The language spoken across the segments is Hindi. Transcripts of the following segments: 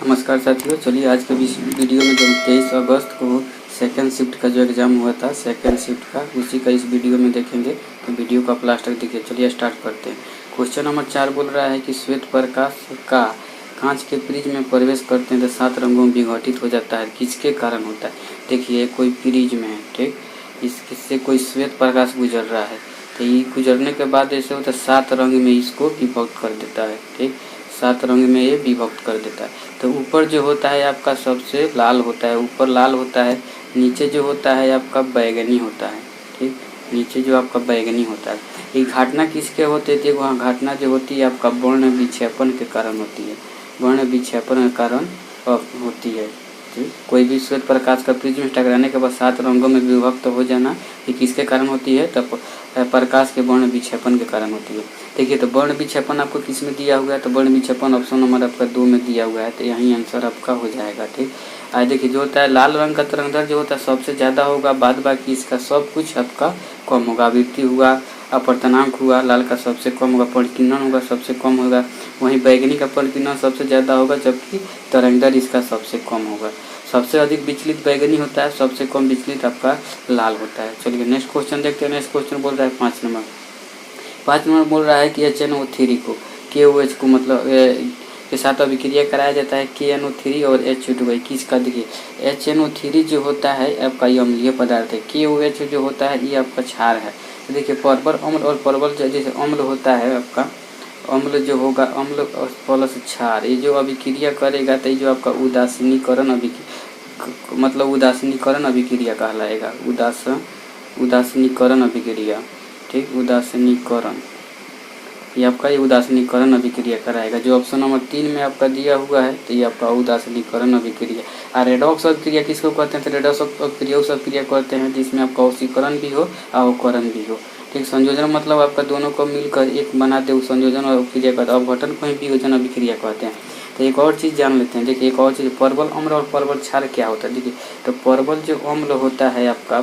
नमस्कार साथियों, चलिए आज के इस वीडियो में जो 23 अगस्त को सेकेंड शिफ्ट का जो एग्ज़ाम हुआ था सेकेंड शिफ्ट का, उसी का इस वीडियो में देखेंगे। तो वीडियो का लास्ट तक देखिए। चलिए स्टार्ट करते हैं। क्वेश्चन नंबर 4 बोल रहा है कि श्वेत प्रकाश का कांच के प्रिज में प्रवेश करते हैं तो 7 रंगों में विघटित हो जाता है, किसके कारण होता है। देखिए कोई प्रिज में है, ठीक, इससे कोई श्वेत प्रकाश गुजर रहा है, तो ये गुजरने के बाद ऐसे होता है 7 रंग में इसको विभक्त कर देता है, ठीक, 7 रंग में ये विभक्त कर देता है। तो ऊपर जो होता है आपका सबसे लाल होता है, ऊपर लाल होता है, नीचे जो होता है आपका बैगनी होता है, ठीक, नीचे जो आपका बैगनी होता है। ये घटना किसके होते थे? वहाँ घटना जो होती है आपका वर्ण विक्षेपण के कारण होती है, वर्ण विक्षेपण के कारण होती है, ठीक। कोई भी श्वेत प्रकाश का प्रिज्म टकराने के बाद 7 रंगों में विभक्त हो जाना, ये किसके कारण होती है? तब प्रकाश के वर्ण विक्षेपण के कारण होती है। देखिए तो वर्ण विक्षेपण आपको किस में दिया हुआ है? तो वर्ण विक्षेपण ऑप्शन नंबर आपका 2 में दिया हुआ है, तो यही आंसर आपका हो जाएगा, ठीक। आज देखिए जो होता है लाल रंग का तरंगदैर्घ्य जो होता है सबसे ज़्यादा होगा, बाद बाकी इसका सब कुछ आपका कम होगा। आवृत्ति हुआ, अपवर्तनांक हुआ, लाल का सबसे कम होगा, परिकीर्णन होगा सबसे कम होगा, वहीं बैगनी का परिकीर्णन सबसे ज़्यादा होगा, जबकि तरंगदैर्घ्य इसका सबसे कम होगा। सबसे अधिक विचलित बैगनी होता है, सबसे कम विचलित आपका लाल होता है। चलिए नेक्स्ट क्वेश्चन देखते हैं। नेक्स्ट क्वेश्चन बोल रहा है 5 नंबर बोल रहा है कि HNO3 को KOH को मतलब के साथ अभिक्रिया कराया जाता है KNO3 और H2O। किसका? देखिए HNO3 जो होता है आपका ये अम्लीय पदार्थ है, KOH जो होता है ये आपका क्षार है। तो देखिए परवल अम्ल और परवल जैसे अम्ल होता है आपका, अम्ल जो होगा अम्ल प्लस क्षार, ये जो अभिक्रिया करेगा तो ये जो आपका उदासीनीकरण मतलब उदासीनीकरण अभिक्रिया कहलाएगा, उदासीनीकरण अभिक्रिया, ठीक, उदासीनीकरण, ये आपका ये उदासीनीकरण अभिक्रिया कराएगा। जो ऑप्शन नंबर 3 में आपका दिया हुआ है तो ये आपका उदासीनीकरण अभिक्रिया। और रेडॉक्स अभिक्रिया किसको कहते हैं? तो रेडॉक्स अभिक्रिया उस अभिक्रिया कहते हैं जिसमें आपका ऑक्सीकरण भी हो और अवकरण भी हो, ठीक। संयोजन मतलब आपका दोनों को मिलकर एक बनाते हुए संयोजन और अभिक्रिया कहते हैं। अवघटन को ही वियोजन अभिक्रिया कहते हैं। तो एक और चीज़ जान लेते हैं। देखिए एक और चीज़, परवल अम्ल और परवल क्षार क्या होता है। देखिए तो परवल जो अम्ल होता है आपका,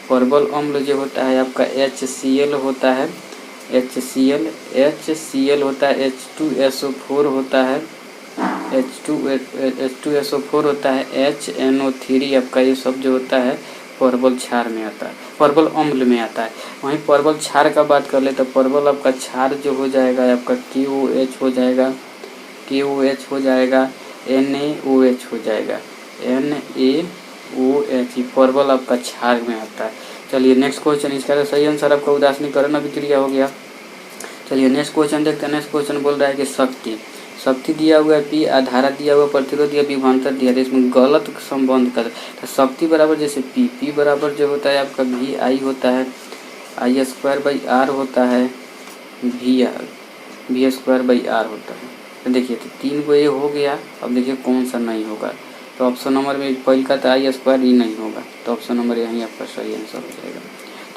परवल अम्ल जो होता है आपका HCl होता है, HCl होता है, H2SO4 होता है, H2SO4 होता है, HNO3 आपका, ये सब जो होता है परवल क्षार में आता है, परवल अम्ल में आता है। वहीं परवल क्षार का बात कर ले तो परवल आपका क्षार जो हो जाएगा आपका KOH हो जाएगा, KOH हो जाएगा, NaOH हो जाएगा, NaOH, परवल आपका क्षार में आता है। चलिए नेक्स्ट क्वेश्चन, इसका तो सही आंसर आपका उदासीनीकरण अभिक्रिया हो गया। चलिए नेक्स्ट क्वेश्चन देखते हैं। नेक्स्ट क्वेश्चन बोल रहा है कि शक्ति दिया हुआ है P, धारा दिया हुआ, प्रतिरोध दिया, विभवांतर दिया है, इसमें गलत संबंध कर। तो शक्ति बराबर जैसे P बराबर जो होता है आपका VI होता है, I² होता है, V² होता है। तो देखिए तो 3 को ये हो गया। अब देखिए कौन सा नहीं होगा, तो ऑप्शन नंबर में पहले का तो I² ही नहीं होगा, तो ऑप्शन नंबर यहीं आपका सही आंसर हो जाएगा।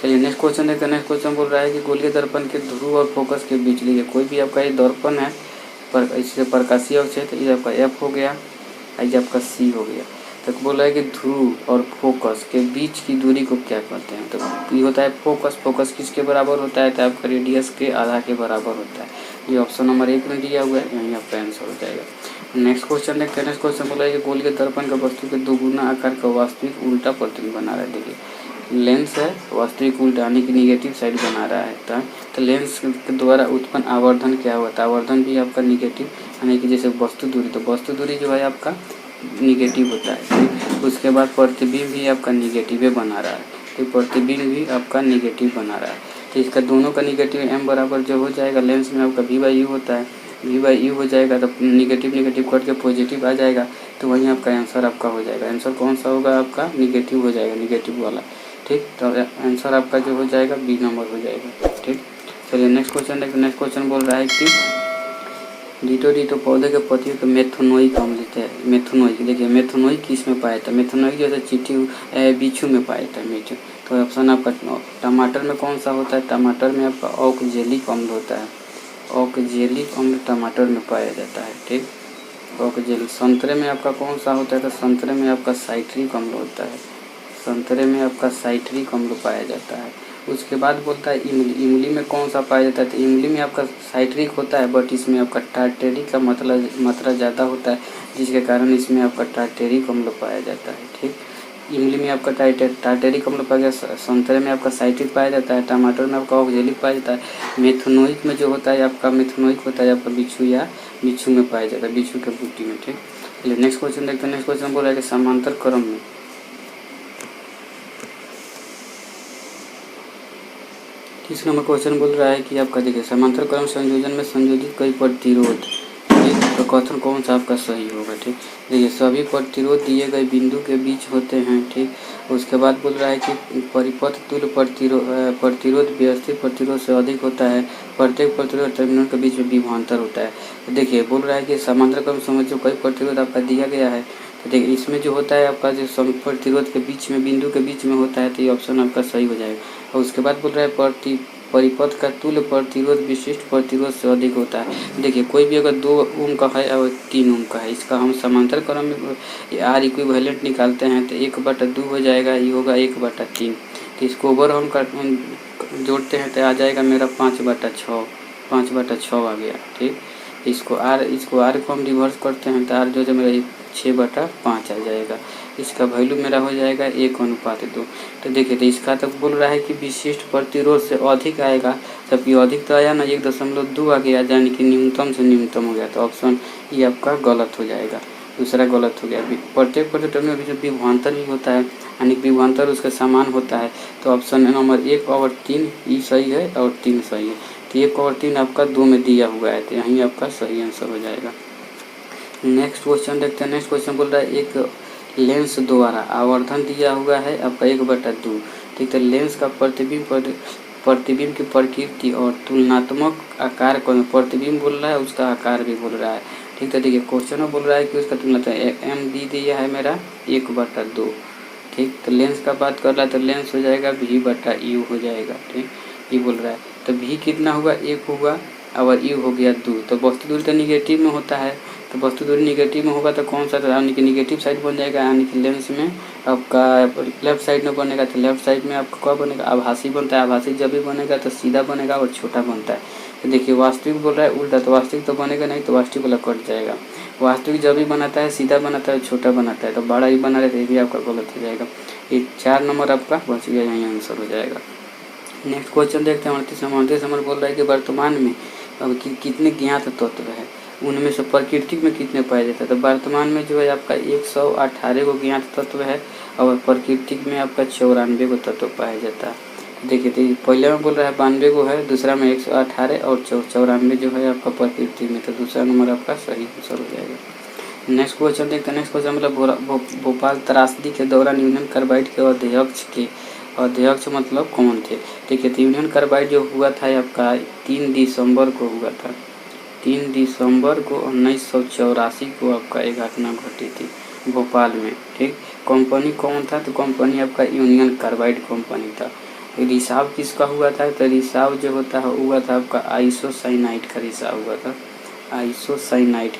चलिए नेक्स्ट क्वेश्चन देखते हैं। नेक्स्ट क्वेश्चन बोल रहा है कि गोलीय दर्पण के ध्रुव और फोकस के बीच, लिए कोई भी आपका ये दर्पण है पर इससे प्रकाशीय अक्ष है, तो ये आपका F हो गया, ये आपका C हो गया। तो बोल रहा है कि ध्रुव और फोकस के बीच की दूरी को क्या कहते हैं? तो ये होता है फोकस किसके बराबर होता है? तो आपका रेडियस के आधा के बराबर होता है। ये ऑप्शन नंबर 1 में दिया हुआ है, यहीं आपका आंसर हो जाएगा। नेक्स्ट क्वेश्चन देखते हैं। नेक्स्ट क्वेश्चन बोला है कि गोलीय दर्पण का वस्तु के दोगुना आकार का वास्तविक उल्टा प्रतिबिंब बना रहा है। देखिए लेंस है, वास्तविक उल्टा यानी कि निगेटिव साइड बना रहा है। तो लेंस के द्वारा उत्पन्न आवर्धन क्या होता है? आवर्धन भी आपका निगेटिव, यानी कि जैसे वस्तु दूरी, तो वस्तु दूरी जो है आपका निगेटिव होता है। उसके बाद प्रतिबिंब भी आपका निगेटिव बना रहा है, तो प्रतिबिंब भी आपका निगेटिव बना रहा है। तो इसका दोनों का निगेटिव M बराबर जो हो जाएगा, लेंस में आपका V/U होता है, V/U हो जाएगा, तो निगेटिव कट के पॉजिटिव आ जाएगा, तो वहीं आपका आंसर आपका हो जाएगा। आंसर कौन सा होगा आपका? निगेटिव हो जाएगा, निगेटिव वाला, ठीक। तो आंसर आपका जो हो जाएगा B नंबर हो जाएगा, ठीक। चलिए नेक्स्ट क्वेश्चन देखिए। नेक्स्ट क्वेश्चन बोल रहा है कि डिटो पौधे के पत्तियों के मेथनोइक अम्ल लेते हैं। मेथनोइक, देखिए मेथनोइक किस में पाया था? मेथनोइक जो है बिच्छू में पाया था, मीठू। तो ऑप्शन आपका टमाटर में कौन सा होता है? टमाटर में आपका ऑक्जेलिक अम्ल होता है, ऑक्जेलिक अम्ल टमाटर में पाया जाता है, ठीक, ऑक्जेलिक। संतरे में आपका कौन सा होता है? तो संतरे में आपका साइट्रिक अम्ल होता है, संतरे में आपका साइट्रिक अम्ल पाया जाता है। उसके बाद बोलता है इमली। इमली में कौन सा पाया जाता है, तो इमली में आपका साइट्रिक होता है, बट इसमें आपका टार्टेरिक का मात्रा ज़्यादा होता है, जिसके कारण इसमें आपका टार्टेरिक अम्ल पाया जाता है। ठीक, इमली में आपका टार्टेरिक अम्ल पाया जाता है, संतरे में आपका साइट्रिक पाया जाता है, टमाटर में आपका ऑक्जेलिक पाया जाता है, मेथनोइक में जो होता है आपका मेथनोइक होता है आपका बिच्छू में पाया जाता है, बिच्छू के बूटी में। ठीक, चलिए नेक्स्ट क्वेश्चन देखते हैं। नेक्स्ट क्वेश्चन बोला है कि समांतर क्रम में तीस नंबर क्वेश्चन बोल रहा है कि आपका देखिए समांतर क्रम संयोजन में संयोजित कई प्रतिरोध, ठीक, तो कथन कौन सा आपका सही होगा। ठीक, देखिए सभी प्रतिरोध दिए गए बिंदु के बीच होते हैं। ठीक, उसके बाद बोल रहा है कि परिपथ तुल्य प्रतिरोध व्यवस्थित प्रतिरोध से अधिक होता है, प्रत्येक प्रतिरोध टर्मिनल के बीच में विभवांतर होता है। तो देखिए बोल रहा है कि समांतर क्रम संयोजन कई प्रतिरोध आपका दिया गया है, तो देखिए इसमें जो होता है आपका जो प्रतिरोध के बीच में बिंदु के बीच में होता है, तो ये ऑप्शन आपका सही हो जाएगा। और उसके बाद बोल रहा है परिपथ का तुल्य प्रतिरोध विशिष्ट प्रतिरोध से अधिक होता है। देखिए कोई भी अगर 2 ओम का है और 3 ओम का है, इसका हम समांतर क्रम में आर इक्विवेलेंट निकालते हैं, तो 1/2 हो जाएगा, ये होगा 1/3। तो इसको ओवर हम जोड़ते हैं तो आ जाएगा मेरा 5/6 आ गया। ठीक, इसको आर को हम रिवर्स करते हैं तो आर जो है मेरा 6/5 आ जाएगा। इसका वैल्यू मेरा हो जाएगा 1:2। तो देखिए तो इसका तो बोल रहा है कि विशिष्ट प्रतिरोध से अधिक आएगा, जबकि अधिक तो आया ना 1.2 आ गया, यानी कि न्यूनतम से न्यूनतम हो गया, तो ऑप्शन ये आपका गलत हो जाएगा, दूसरा गलत हो गया। प्रत्येक प्रतिरोध में विभवांतर भी होता है, यानी विभवांतर उसके समान होता है, तो ऑप्शन नंबर 1 और 3 ये सही है और 3 सही है। तो 1 और 3 आपका 2 में दिया हुआ है, तो यहीं आपका सही आंसर हो जाएगा। नेक्स्ट क्वेश्चन देखते हैं। नेक्स्ट क्वेश्चन बोल रहा है एक लेंस द्वारा आवर्धन दिया हुआ है आपका 1/2। ठीक, तो लेंस का प्रतिबिंब की प्रकृति और तुलनात्मक आकार को प्रतिबिंब बोल रहा है, उसका आकार भी बोल रहा है। ठीक, तो देखिए क्वेश्चन में बोल रहा है कि उसका तुलनात्मक एम दी दिया है मेरा 1/2। ठीक, तो लेंस का बात कर रहा है तो लेंस हो जाएगा v/u हो जाएगा। ठीक, ये बोल रहा है तो v कितना हुआ 1 हुआ और u हो गया 2। तो वस्तु दूरी तो निगेटिव में होता है, तो वस्तु दूरी निगेटिव में होगा तो कौन सा, यानी कि निगेटिव साइड बन जाएगा, यानी कि लेंस में आपका लेफ्ट साइड में बनेगा, तो लेफ्ट साइड में आपका क्या बनेगा, आभासी बनता है। आभासी जब भी बनेगा तो सीधा बनेगा और छोटा बनता है। तो देखिए वास्तविक बोल रहा है उल्टा, तो वास्तविक तो बनेगा नहीं, तो वास्तविक वाला कट जाएगा। वास्तविक जब भी बनाता है सीधा बनाता है, छोटा बनाता है, तो बड़ा ही बना रहता है, ये भी आपका गलत हो जाएगा। ये 4 नंबर आपका बच गया, यही आंसर हो जाएगा। नेक्स्ट क्वेश्चन देखते हैं। 38 नंबर बोल रहा है कि वर्तमान में अब कितने ज्ञात तत्व है, उनमें से प्रकृति में कितने पाए जाते हैं। तो वर्तमान में जो है आपका 118 को ज्ञात तत्व है और प्रकृति में आपका 94 को तत्व पाया जाता है। देखिए तो पहले में बोल रहा है 92 को है, दूसरा में 118 और 94 जो है आपका प्रकृति में, तो दूसरा नंबर आपका सही आंसर हो जाएगा। नेक्स्ट क्वेश्चन देखते हैं। नेक्स्ट क्वेश्चन मतलब भोपाल त्रासदी के दौरान यूनियन कार्बाइड के अध्यक्ष मतलब कौन थे। देखिए तो यूनियन कार्बाइड जो हुआ था आपका 3 दिसंबर को हुआ था, 3 दिसंबर को 1984 को आपका एक घटना घटी थी भोपाल में। ठीक, कंपनी कौन था, तो कंपनी आपका यूनियन कार्बाइड कंपनी था। रिसाव किसका हुआ था, तो रिसाव जो होता है हुआ था आपका आइसोसाइनाइड का रिसाव हुआ था, आइसोसाइनाइड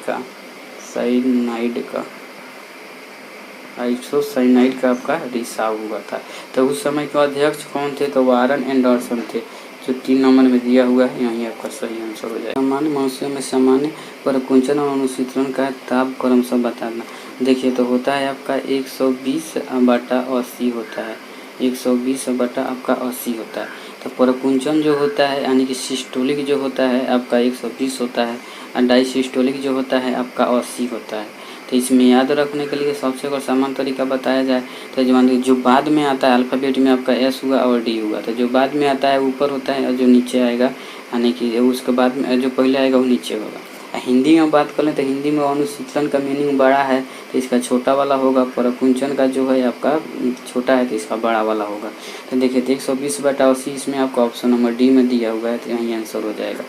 का आपका रिसाव हुआ था। तो उस समय के अध्यक्ष कौन थे, तो वारन एंडरसन थे, जो 3 नंबर में दिया हुआ है, यहीं आपका सही आंसर हो जाएगा। सामान्य मनुष्य में सामान्य परकुंचन और अनुशीतलन का ताप क्रम सब बताना। देखिए तो होता है आपका 120/80 होता है, 120/80 होता है। तो परकुंचन जो होता है यानी कि सिस्टोलिक जो होता है आपका 120 होता है और डायसिस्टोलिक जो होता है आपका 80 होता है। तो इसमें याद रखने के लिए सबसे अगर सामान्य तरीका बताया जाए तो जो बाद में आता है अल्फ़ाबेट में आपका एस हुआ और डी हुआ, तो जो बाद में आता है ऊपर होता है और जो नीचे आएगा यानी कि उसके बाद में जो पहले आएगा वो नीचे होगा। हिंदी में बात कर लें तो हिंदी में अनुशीतलन का मीनिंग बड़ा है तो इसका छोटा वाला होगा, परकुंचन का जो है आपका छोटा है तो इसका बड़ा वाला होगा। तो देखिए 120/80 इसमें आपका ऑप्शन नंबर डी में दिया हुआ है, तो यहीं आंसर हो जाएगा।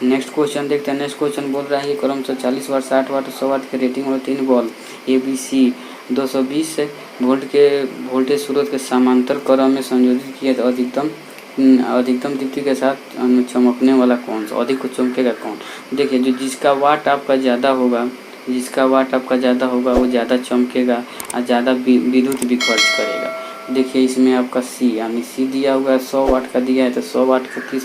नेक्स्ट क्वेश्चन देखते हैं। नेक्स्ट क्वेश्चन बोल रहा है कि क्रमशः 40 वाट 60 वाट 100 वाट के रेटिंग वाले 3 बॉल ABC 220 वोल्ट के वोल्टेज स्रोत के समांतर क्रम में संयोजित किया तो अधिकतम दीप्ति के साथ चमकने वाला कौन सा, अधिक को चमकेगा कौन। देखिए जो जिसका वाट आपका ज़्यादा होगा वो ज़्यादा चमकेगा और ज़्यादा विद्युत भी खर्च करेगा। देखिए इसमें आपका सी यानी सी दिया हुआ है 100 वाट का दिया है, तो 100 वाट का किस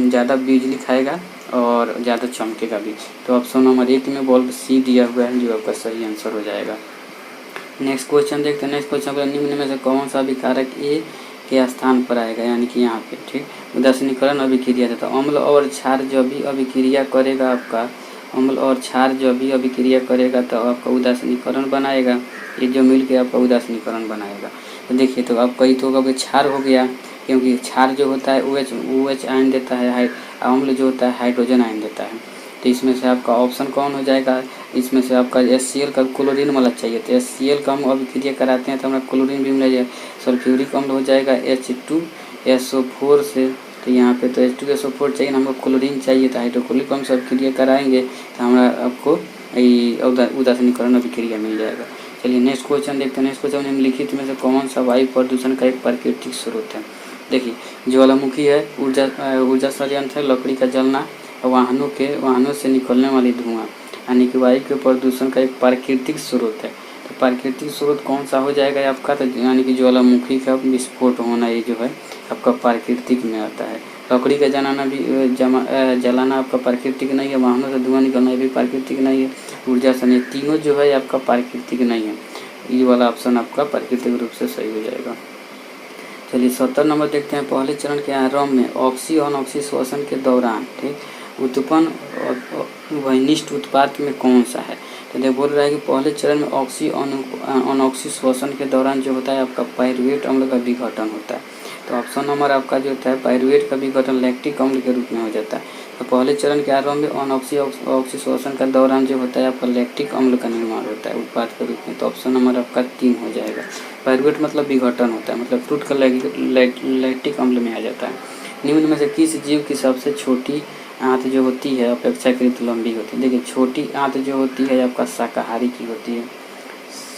ज़्यादा बिजली खाएगा और ज़्यादा चमकेगा भी। तो ऑप्शन नंबर 1 में बल्ब सी दिया हुआ है जो आपका सही आंसर हो जाएगा। नेक्स्ट क्वेश्चन देखते हैं। नेक्स्ट क्वेश्चन पर निम्न में से कौन सा अभिकारक ए के स्थान पर आएगा, यानी कि यहाँ पे ठीक उदासीनीकरण अभिक्रिया था। तो अम्ल और क्षार जब भी अभिक्रिया करेगा आपका, अम्ल और क्षार जब भी अभिक्रिया करेगा तो आपका उदासीनीकरण बनाएगा, ये जो मिल के आपका उदासीनीकरण बनाएगा। तो देखिए तो आपका ये तो होगा क्षार हो गया, क्योंकि क्षार जो होता है OH आयन देता है, अम्ल जो होता है हाइड्रोजन आयन देता है। तो इसमें से आपका ऑप्शन कौन हो जाएगा, इसमें से आपका HCl का क्लोरीन वाला चाहिए, तो HCl का हम अभिक्रिया कराते हैं तो हमारा क्लोरीन भी मिल जाएगा। सल्फ्यूरिक अम्ल हो जाएगा H2SO4 से, तो यहाँ पे तो H2SO4 चाहिए, हमको क्लोरीन चाहिए, तो हाइड्रोक्लोरिक अम्ल से अभिक्रिया कराएंगे तो हमारा आपको उदासीनीकरण अभिक्रिया मिल जाएगा। चलिए नेक्स्ट क्वेश्चन देखते हैं। नेक्स्ट क्वेश्चन निम्नलिखित में से कौन सा वायु प्रदूषण का एक प्राकृतिक स्रोत है। देखिए ज्वालामुखी है, ऊर्जा संयंत्र है, लकड़ी का जलना, वाहनों से निकलने वाली धुआं, यानी कि वायु के प्रदूषण का एक प्राकृतिक स्रोत है। तो प्राकृतिक स्रोत कौन सा हो जाएगा आपका, तो यानी कि ज्वालामुखी का विस्फोट होना, ये जो है आपका प्राकृतिक में आता है। लकड़ी का जलाना आपका प्राकृतिक नहीं है, वाहनों से धुआं निकलना ये भी प्राकृतिक नहीं है, ऊर्जा संयंत्र, तीनों जो है आपका प्राकृतिक नहीं है। ये वाला ऑप्शन आपका प्राकृतिक रूप से सही हो जाएगा। चलिए 70 नंबर देखते हैं। पहले चरण के आरंभ में ऑक्सी अनऑक्सी श्वसन के दौरान ठीक उत्पन्न वनिष्ठ उत्पाद में कौन सा है। तो देखिए बोल रहा है कि पहले चरण में ऑक्सी अनऑक्सी श्वसन के दौरान जो होता है आपका पाइरुवेट अम्ल का विघटन होता है। तो ऑप्शन नंबर आपका जो होता है पाइरुवेट का विघटन लैक्टिक अम्ल के रूप में हो जाता है। तो पहले चरण के आरंभ में अनऑक्सी श्वसन का दौरान जो होता है आपका लैक्टिक अम्ल का निर्माण होता है उत्पाद के रूप में। तो ऑप्शन नंबर आपका 3 हो जाएगा। पाइरुवेट मतलब विघटन होता है, मतलब टूट कर लैक्टिक अम्ल में आ जाता है। निम्न में से किस जीव की सबसे छोटी आंत जो होती है अपेक्षाकृत लंबी होती है। देखिए छोटी आंत जो होती है आपका शाकाहारी की होती है,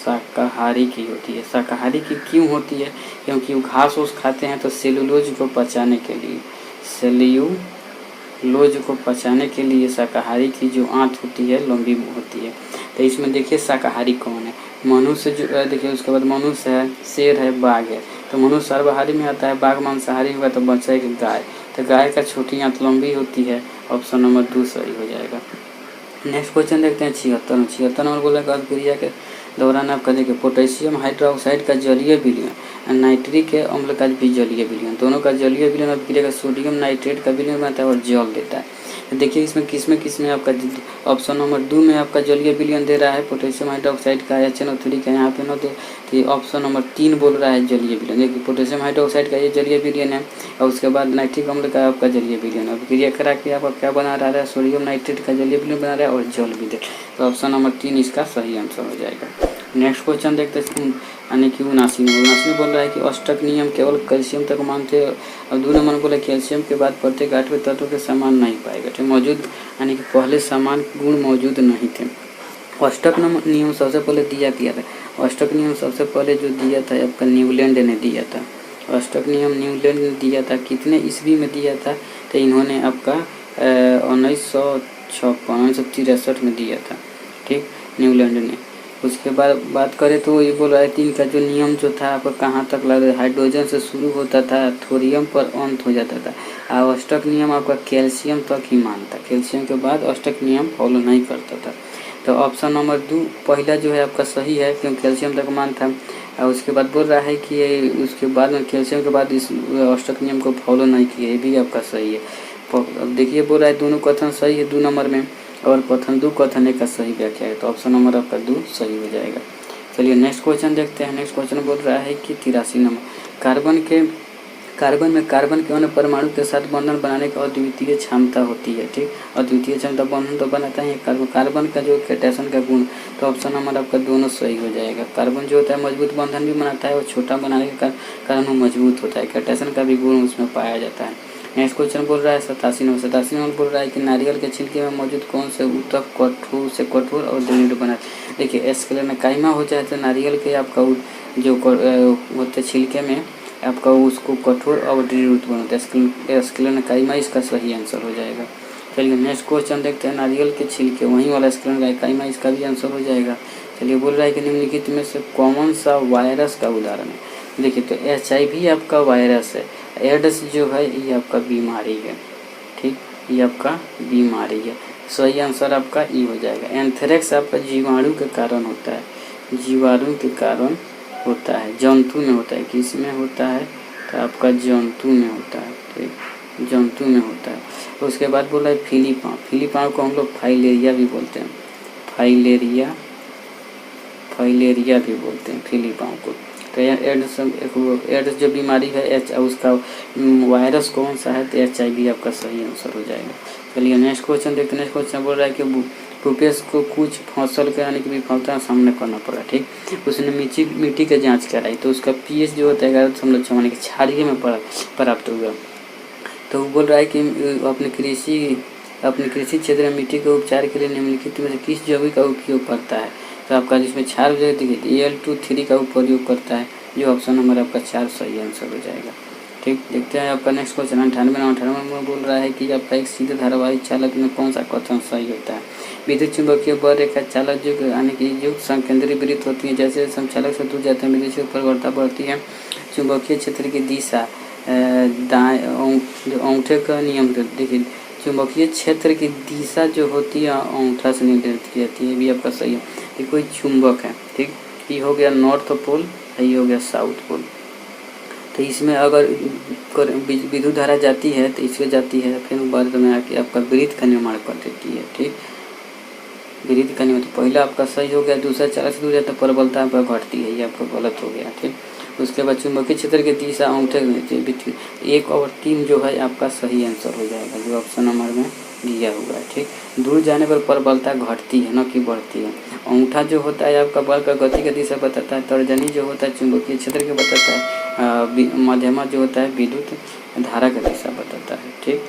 शाकाहारी की होती है। शाकाहारी की क्यों होती है, क्योंकि वो घास ओस खाते हैं तो सेलुलोज को पचाने के लिए शाकाहारी की जो आंत होती है लंबी होती है। तो इसमें देखिए शाकाहारी कौन है, मनुष्य जो देखिए, उसके बाद मनुष्य है, शेर है, बाघ है। तो मनुष्य सर्वाहारी में आता है, बाघ मांसाहारी हुआ तो बचा है गाय। तो गाय का छोटी आंत लंबी होती है, ऑप्शन नंबर 2 सही हो जाएगा। नेक्स्ट क्वेश्चन देखते हैं 76 नंबर बोला अभिक्रिया के दौरान आपका देखिए पोटेशियम हाइड्रोक्साइड का जलीय विलयन और नाइट्रिक अम्ल का भी जलीय विलयन, दोनों का जलीय विलयन अभिक्रिया का सोडियम नाइट्रेट का विलयन बनाता है और जल देता है। देखिए इसमें किसमें आपका ऑप्शन नंबर 2 में आपका जलीय विलयन दे रहा है पोटेशियम हाइड्रोक्साइड का, HNO3 का यहाँ पे न दे, तो ये ऑप्शन नंबर 3 बोल रहा है जलीय विलयन। देखिए पोटेशियम हाइड्रोक्साइड का ये जलीय विलयन है और उसके बाद नाइट्रिक अम्ल का आपका जलीय विलयन अभिक्रिया करा के आपका क्या बना रहा है, सोडियम नाइट्रेट का जलीय विलयन बना रहा है और जल भी दे। तो ऑप्शन नंबर 3 इसका सही आंसर हो जाएगा। नेक्स्ट क्वेश्चन देखते हैं, यानी कि 79 बोल रहा है कि अष्टक नियम केवल कैल्शियम तक मानते हैं। और 2 नंबर बोला कैल्शियम के बाद प्रत्येक 8वें तत्व के समान नहीं पाएगा, ठीक मौजूद, यानी कि पहले समान गुण मौजूद नहीं थे। अष्टक नियम सबसे पहले दिया था, अष्टक नियम सबसे पहले जो दिया था आपका न्यूलैंड ने दिया था। अष्टक नियम न्यूलैंड ने दिया था, कितने ईस्वी में दिया था, तो इन्होंने आपका 1963 में दिया था, ठीक न्यूलैंड ने। उसके बाद बात करें तो ये बोल रहा है 3 का जो नियम जो था आपका कहाँ तक लग रहा है, हाइड्रोजन से शुरू होता था, थोरियम पर अंत हो जाता था। और अष्टक नियम आपका कैल्शियम तक ही मानता, कैल्शियम के बाद अष्टक नियम फॉलो नहीं करता था। तो ऑप्शन नंबर 2 पहला जो है आपका सही है, क्योंकि कैल्शियम तक मान था। और उसके बाद बोल रहा है कि ये उसके बाद में कैल्शियम के बाद इस अष्टक नियम को फॉलो नहीं किया, ये भी आपका सही है। अब देखिए बोल रहा है दोनों कथन सही है 2 नंबर में, और कथन 2 कथन एक का सही व्याख्या है। तो ऑप्शन नंबर आपका 2 सही हो जाएगा। चलिए नेक्स्ट क्वेश्चन देखते हैं। नेक्स्ट क्वेश्चन बोल रहा है कि 83 नंबर कार्बन में कार्बन के अन्य परमाणु के साथ बंधन बनाने की अद्वितीय क्षमता होती है, ठीक अद्वितीय क्षमता बंधन तो बनाता है कार्बन का जो कैटायन का गुण। तो ऑप्शन नंबर आपका दोनों सही हो जाएगा। कार्बन जो होता है मजबूत बंधन भी बनाता है और छोटा बनाने के कारण वो मजबूत होता है, कैटायन का भी गुण उसमें पाया जाता है। नेक्स्ट क्वेश्चन बोल रहा है 87 नंबर बोल रहा है कि नारियल के छिलके में मौजूद कौन से ऊतक कठोर से कठोर और दृढ़ बना। देखिए एस्क्लेनेकाइमा हो जाए तो नारियल के आपका जो होते छिलके में आपका उसको कठोर और दृढ़ उत्पन्न होता है, एस्क्लेनेकाइमा इसका सही आंसर हो जाएगा। चलिए नेक्स्ट क्वेश्चन देखते हैं। नारियल के छिलके वहीं वाला एस्क्लेनेकाइमा इसका भी आंसर हो जाएगा। चलिए बोल रहा है कि निम्नलिखित में से कौन सा वायरस का उदाहरण है। देखिए तो HIV आपका वायरस है, एड्स जो है ये आपका बीमारी है, ठीक, ये आपका बीमारी है। सही आंसर आपका ई हो जाएगा। एंथ्रेक्स आपका जीवाणु के कारण होता है, जीवाणु के कारण होता है, जंतु में होता है। किस में होता है? तो आपका जंतु में होता है, ठीक, जंतु में होता है। उसके बाद बोला है फिलीपांव। फिलीपांव को हम लोग फाइलेरिया भी बोलते हैं, फाइलेरिया, फाइलेरिया भी बोलते हैं फिलीपांव को। तो एड्स जो बीमारी है उसका वायरस कौन सा है? तो HIV आपका सही आंसर हो जाएगा। चलिए नेक्स्ट क्वेश्चन देखते हैं। नेक्स्ट क्वेश्चन बोल रहा है कि भूपेश को कुछ फसल के यानी कि विफलता का सामना करना पड़ा, ठीक। उसने मिट्टी की जांच कराई तो उसका pH जो होता है 11.6 यानी कि क्षारीय में प्राप्त हुआ। तो वो बोल रहा है कि अपने कृषि क्षेत्र में मिट्टी के उपचार के लिए निम्नलिखित में से किस जैविक का उपयोग करता है? तो आपका जिसमें 4 जगह देखिए Al2-3 का प्रयोग करता है, जो ऑप्शन नंबर आपका 4 सही आंसर हो जाएगा, ठीक। देखते हैं आपका नेक्स्ट क्वेश्चन 98 में बोल रहा है कि आपका एक सीधे धारावाहिक चालक में कौन सा कथन सही होता है? विद्युत चुंबकीय बल रेखा चालक जो यानी कि युक्त संकेंद्रीय वृत्त होती है, जैसे संचालक से दूर जाते हैं विद्युत परिवर्तन बढ़ती है। चुंबकीय क्षेत्र की दिशा दाएं अंगूठे का नियम देखिए, चुंबकीय क्षेत्र की दिशा जो होती है अंगूठा से निर्धारित की जाती है, भी आपका सही है। ये कोई चुंबक है, ठीक, ये हो गया नॉर्थ पोल, ये हो गया साउथ पोल। तो इसमें अगर विद्युत धारा जाती है तो इसमें जाती है, फिर बाद में आके आपका वृत्त का निर्माण कर देती है, ठीक, वृत्त का निर्माण। तो पहला आपका सही हो गया, दूसरा चालक से दूर जाता प्रबलता आपका घटती है, ये आपका गलत हो गया, ठीक। उसके बाद चुंबकीय क्षेत्र के दिशा अंगूठे 1 और 3 जो है आपका सही आंसर हो जाएगा, जो ऑप्शन नंबर में दिया हुआ है, ठीक। दूर जाने पर प्रबलता घटती है न कि बढ़ती है। अंगूठा जो होता है आपका बल का गति का दिशा बताता है। तर्जनी जो होता है चुंबकीय क्षेत्र के बताता है। मध्यमा जो होता है विद्युत धारा का दिशा बताता है, ठीक।